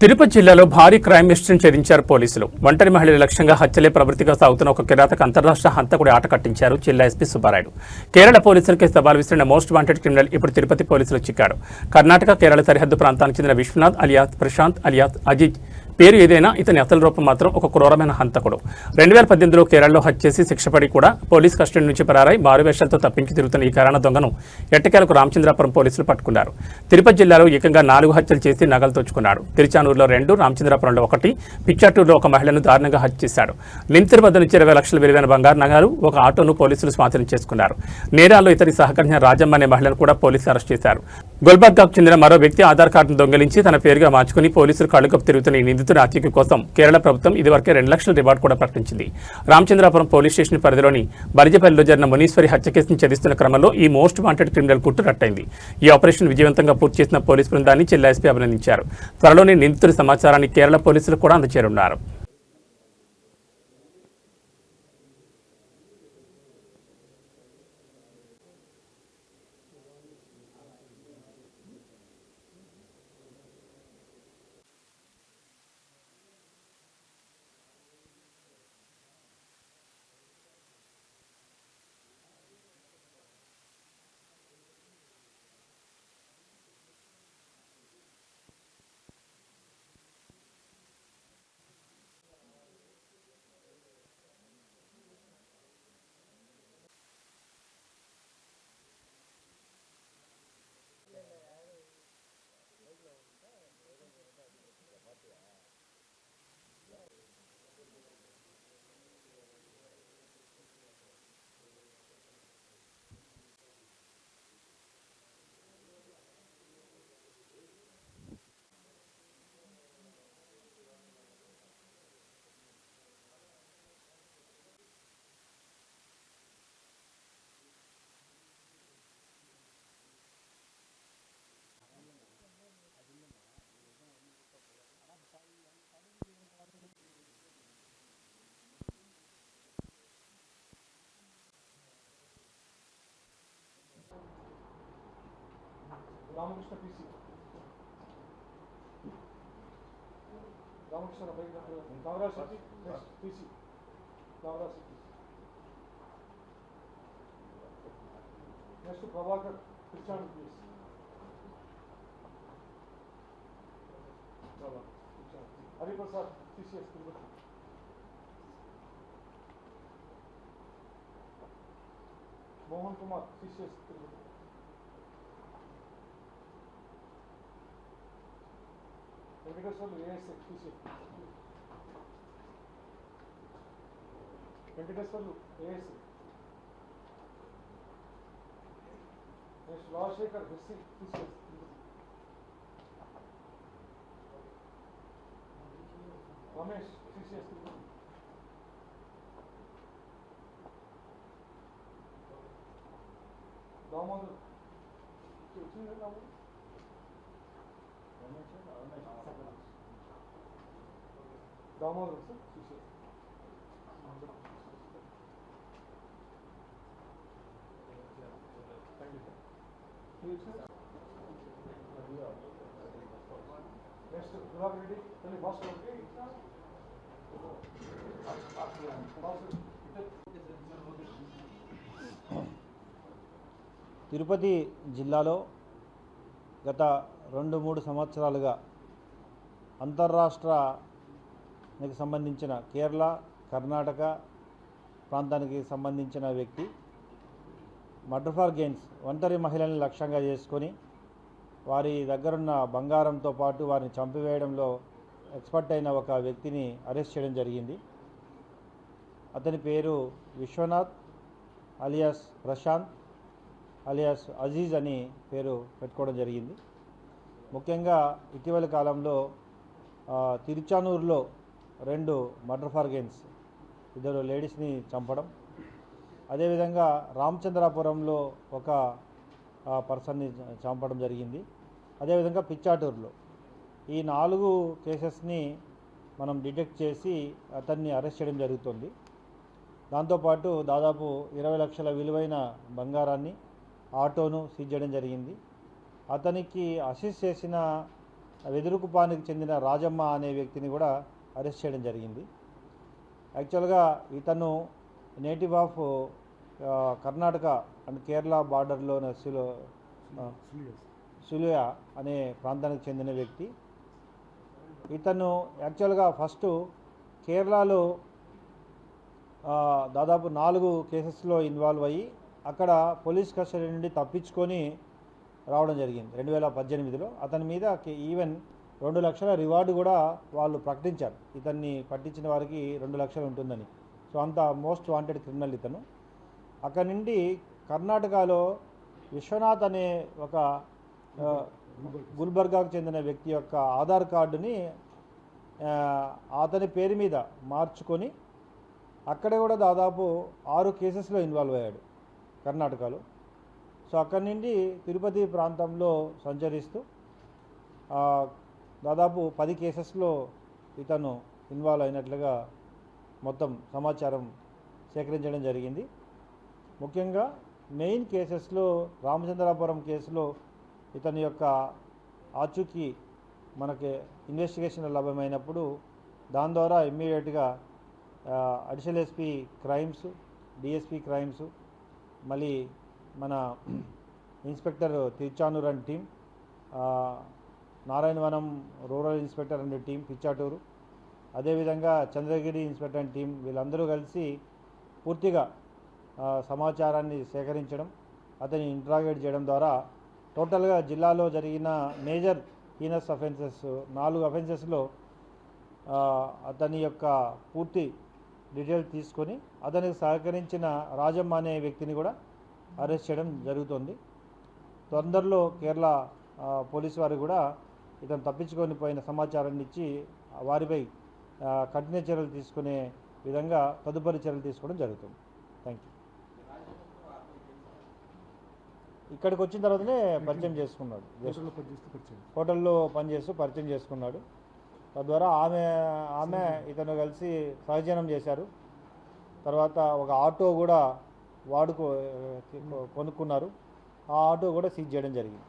తిరుపతి జిల్లాలో భారీ క్రైమ్ హిస్టరీని ఛేదించారు పోలీసులు. ఒంటరి మహిళల లక్ష్యంగా హత్యలే ప్రవృత్తిగా సాగుతున్న ఒక కిరాతక అంతర్రాష్ట్ర హంతకుడి ఆట కట్టించారు జిల్లా ఎస్పీ సుబ్బారాయుడు. కేరళ పోలీసులకే సవాల్ విసిరిన మోస్ట్ వాంటెడ్ క్రిమినల్ ఇప్పుడు తిరుపతి పోలీసులు చిక్కాడు. కర్ణాటక కేరళ సరిహద్దు ప్రాంతానికి చెందిన విశ్వనాథ్ అలియాస్ ప్రశాంత్ అలియాస్ అజిజ్ పేరు ఏదైనా ఇతని అసలు రూపం మాత్రం ఒక క్రూరమైన హంతకుడు. 2018లో కేరళలో హత్య చేసి శిక్షపడి కూడా పోలీస్ కస్టడీ నుంచి పరారై మారువేషాలతో తప్పించి తిరుగుతున్న ఈ కరాణ దొంగను ఎట్టకేలకు రామచంద్రాపురం పోలీసులు పట్టుకున్నారు. తిరుపతి జిల్లాలో ఏకంగా 4 హత్యలు చేసి నగలు దోచుకున్నాడు. తిరుచానూరులో 2, రామచంద్రాపురంలో 1, పిచ్చాటూరులో ఒక మహిళను దారుణంగా హత్య చేశాడు. లింతర్ వద్ద నుంచి 20 లక్షల విలువైన బంగారు నగలు, ఒక ఆటోను పోలీసులు స్వాధీనం చేసుకున్నారు. నేరాల్లో ఇతని సహకరించిన రాజమ్మ అనే మహిళను కూడా పోలీసులు అరెస్ట్ చేశారు. గుల్బర్గాకు చెందిన మరో వ్యక్తి ఆధార్ కార్డును దొంగిలించి తన పేరుగా మార్చుకుని పోలీసులు కళ్ళుకప్పు తిరుగుతున్న ఈ నిందితుడి హత్యకి కోసం కేరళ ప్రభుత్వం ఇదివరకే 2 లక్షల రివార్డు కూడా ప్రకటించింది. రామచంద్రాపురం పోలీస్ స్టేషన్ పరిధిలోని బరిజపల్లిలో జరిగిన మునీశ్వరి హత్య కేసును ఛేదిస్తున్న క్రమంలో ఈ మోస్ట్ వాంటెడ్ క్రిమినల్ గుట్టు రట్టయింది. ఈ ఆపరేషన్ విజయవంతంగా పూర్తి చేసిన పోలీసు బృందాన్ని జిల్లా ఎస్పీ అభినందించారు. త్వరలోనే నిందితుడి సమాచారాన్ని కేరళ పోలీసులు కూడా అందజేయనున్నారు. Ramakrishna PC Ramakrishna Navaraj PC Navaraj next Prabhakar పిచ్చాను please Hariprasad CCS Tirupati Mohan Kumar CCS Tirupati Venkateswarlu ASI CCS Venkateswarlu ASI next Rajasekhar SC CCS Ramesh CCS Damodar Damodar sir CCS next Gulab Reddy తల్లి భాస్కర్ తిరుపతి జిల్లాలో గత 2-3 సంవత్సరాలుగా అంతర్రాష్ట్రానికి సంబంధించిన కేరళ, కర్ణాటక ప్రాంతానికి సంబంధించిన వ్యక్తి మర్డర్ ఫర్ గెయిన్స్ ఒంటరి మహిళల్ని లక్ష్యంగా చేసుకొని వారి దగ్గరున్న బంగారంతో పాటు వారిని చంపివేయడంలో ఎక్స్పర్ట్ అయిన ఒక వ్యక్తిని అరెస్ట్ చేయడం జరిగింది. అతని పేరు విశ్వనాథ్ అలియాస్ ప్రశాంత్ అలియాస్ అజీజ్ అని పేరు పెట్టుకోవడం జరిగింది. ముఖ్యంగా ఇటీవల కాలంలో తిరుచానూరులో 2 మర్డర్ ఫర్ గెయిన్స్ 2 లేడీస్ని చంపడం, అదేవిధంగా రామచంద్రాపురంలో ఒక పర్సన్ని చంపడం జరిగింది. అదేవిధంగా పిచ్చాటూరులో ఈ 4 కేసెస్ని మనం డిటెక్ట్ చేసి అతన్ని అరెస్ట్ చేయడం జరుగుతుంది. దాంతోపాటు దాదాపు 20 లక్షల విలువైన బంగారాన్ని, ఆటోను సీజ్ చేయడం జరిగింది. అతనికి అసిస్ట్ చేసిన వెదురుకుపానికి చెందిన రాజమ్మ అనే వ్యక్తిని కూడా అరెస్ట్ చేయడం జరిగింది. యాక్చువల్గా ఇతను native of Karnataka and Kerala బార్డర్లో సులుయ అనే ప్రాంతానికి చెందిన వ్యక్తి. ఇతను యాక్చువల్గా ఫస్ట్ కేరళలో దాదాపు 4 కేసెస్లో ఇన్వాల్వ్ అయ్యి అక్కడ పోలీస్ కస్టడీ నుండి తప్పించుకొని రావడం జరిగింది 2018లో. అతని మీద ఈవెన్ 2 లక్షల రివార్డు కూడా వాళ్ళు ప్రకటించారు. ఇతన్ని పట్టించిన వారికి 2 లక్షలు ఉంటుందని. సో అంత మోస్ట్ వాంటెడ్ క్రిమినల్ ఇతను. అక్కడి నుండి కర్ణాటకలో విశ్వనాథ్ అనే ఒక గుల్బర్గాకు చెందిన వ్యక్తి యొక్క ఆధార్ కార్డుని అతని పేరు మీద మార్చుకొని అక్కడ కూడా దాదాపు 6 కేసెస్లో ఇన్వాల్వ్ అయ్యాడు కర్ణాటకలో. సో అక్కడి నుండి తిరుపతి ప్రాంతంలో సంచరిస్తూ దాదాపు 10 కేసెస్లో ఇతను ఇన్వాల్వ్ అయినట్లుగా మొత్తం సమాచారం సేకరించడం జరిగింది. ముఖ్యంగా మెయిన్ కేసెస్లో రామచంద్రాపురం కేసులో ఇతని యొక్క ఆచూకీ మనకి ఇన్వెస్టిగేషన్లో లభ్యమైనప్పుడు దాని ద్వారా ఇమ్మీడియట్గా additional SP crimes, DSP crimes, మళ్ళీ మన inspector Tiruchanur and team, Narayanavanam rural inspector and team Pichatur, అదేవిధంగా చంద్రగిరి ఇన్స్పెక్టర్ అండ్ టీం వీళ్ళందరూ కలిసి పూర్తిగా సమాచారాన్ని సేకరించడం, అతన్ని ఇంట్రాగేట్ చేయడం ద్వారా టోటల్గా జిల్లాలో జరిగిన మేజర్ హీనస్ అఫెన్సెస్ 4 అఫెన్సెస్లో అతని యొక్క పూర్తి డీటెయిల్స్ తీసుకొని అతనికి సహకరించిన రాజమ్మ అనే వ్యక్తిని కూడా అరెస్ట్ చేయడం జరుగుతుంది. తొందరలో కేరళ పోలీసు వారు కూడా ఇతను తప్పించుకొని పోయిన సమాచారాన్ని ఇచ్చి వారిపై కఠిన చర్యలు తీసుకునే విధంగా తదుపరి చర్యలు తీసుకోవడం జరుగుతుంది. Thank you. ఇక్కడికి వచ్చిన తర్వాతనే పరిచయం చేసుకున్నాడు. హోటల్లో పనిచేస్తూ పరిచయం చేసుకున్నాడు. తద్వారా ఆమె ఇతను కలిసి సహజీవనం చేశారు. తర్వాత ఒక ఆటో కూడా కొనుక్కున్నారు. ఆ ఆటో కూడా సీజ్ చేయడం జరిగింది.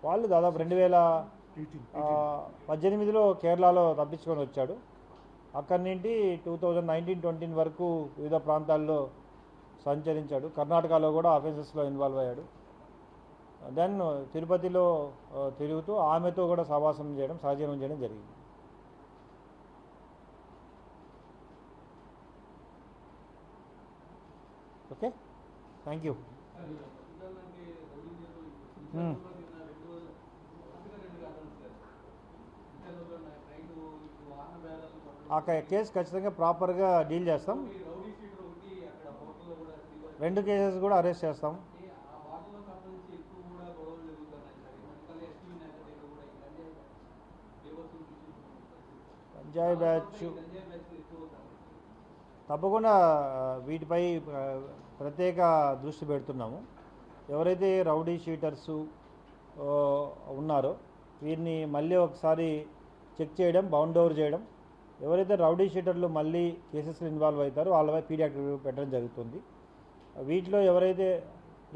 వాళ్ళు దాదాపు 2018లో కేరళలో తప్పించుకొని వచ్చాడు. అక్కడి నుండి 2019-20 వరకు వివిధ ప్రాంతాల్లో సంచరించాడు. కర్ణాటకలో కూడా అఫెన్సెస్లో ఇన్వాల్వ్ అయ్యాడు. దెన్ తిరుపతిలో తిరుగుతూ ఆమెతో కూడా సహవాసం చేయడం, సహజీవనం చేయడం జరిగింది. Okay, thank you. ఆ కేసు ఖచ్చితంగా ప్రాపర్గా డీల్ చేస్తాం. 2 కేసెస్ కూడా అరెస్ట్ చేస్తాం. గంజాయి బ్యాచ్ తప్పకుండా వీటిపై ప్రత్యేక దృష్టి పెడుతున్నాము. ఎవరైతే రౌడీ షీటర్సు ఉన్నారో వీరిని మళ్ళీ ఒకసారి చెక్ చేయడం, బౌండ్ ఓవర్ చేయడం. ఎవరైతే రౌడీ షీటర్లు మళ్ళీ కేసెస్లో ఇన్వాల్వ్ అవుతారో వాళ్ళపై పీడియాట్రిక్ పెట్టడం జరుగుతుంది. వీటిలో ఎవరైతే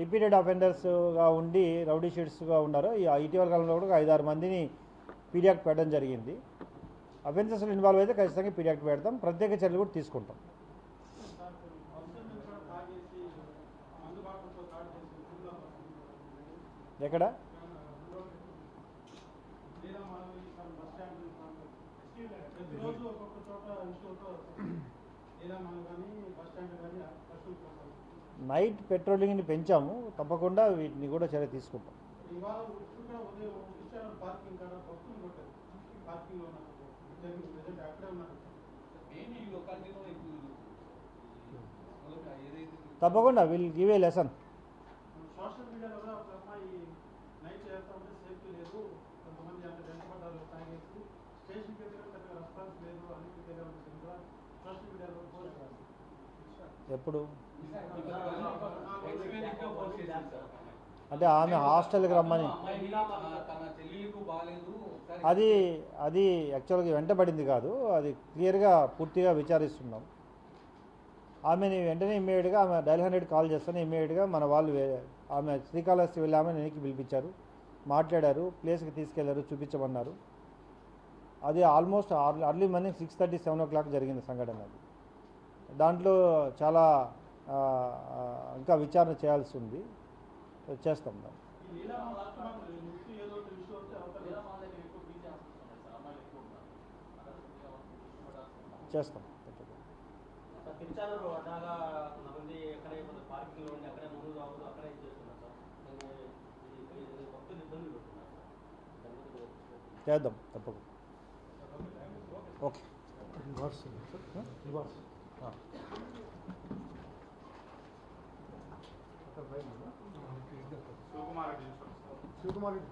రిపీటెడ్ అఫెండర్స్గా ఉండి రౌడీ షీటర్స్గా ఉన్నారో ఇటీవల కాలంలో కూడా 5-6 మందిని పీడియాక్ట్ పెట్టడం జరిగింది. అఫెన్సెస్లో ఇన్వాల్వ్ అయితే ఖచ్చితంగా పీడియాక్ట్ పెడతాం. ప్రత్యేక చర్యలు కూడా తీసుకుంటాం. ఎక్కడ నైట్ పెట్రోలింగ్ని పెంచాము. తప్పకుండా వీటిని కూడా చర్య తీసుకుంటాం. తప్పకుండా will give a lesson. Social మీడియాలో కూడా ఒక అమ్మాయి నైట్ చేస్తా ఉంటే సేఫ్టీ లేదు, కొంతమంది అంత వెంటబడ్డారు తాగేసి స్టేషన్కి వెళ్ళి పెద్దగా రెస్పాన్స్ లేదు అని కూడా సోషల్ మీడియాలో పోస్ట్ చేస్తారు. ఎప్పుడు అంటే ఆమె హాస్టల్కి రమ్మని అది యాక్చువల్గా వెంటబడింది కాదు, అది క్లియర్గా పూర్తిగా విచారిస్తున్నాం. ఆమెని వెంటనే ఇమ్మీడియట్గా ఆమె డైల్ 100 కాల్ చేస్తాను. ఇమ్మీడియట్గా మన వాళ్ళు ఆమె శ్రీకాళహస్తి వెళ్ళి ఆమె వెనక్కి పిలిపించారు. మాట్లాడారు, ప్లేస్కి తీసుకెళ్లారు, చూపించమన్నారు. అది ఆల్మోస్ట్ అర్లీ మార్నింగ్ 6:30, 7 o'clock జరిగింది సంఘటన. అది దాంట్లో చాలా ఇంకా విచారణ చేయాల్సి ఉంది, చేస్తాం దాన్ని. ఈ లీలా మృతి ఏదో ఒక ఇష్యూ వస్తే అవతల చేస్తాం. పిచ్చారు అట్లాగా కొంతమంది ఎక్కడే పార్కింగ్లో ఉండి అక్కడే ముందు రావద్దు అక్కడే చేస్తున్నారు సార్. భక్తులు ఇబ్బందులు పెడుతున్నారు సార్. చేద్దాం తప్పకుండా. ఓకే. శివకుమార్ రెడ్డి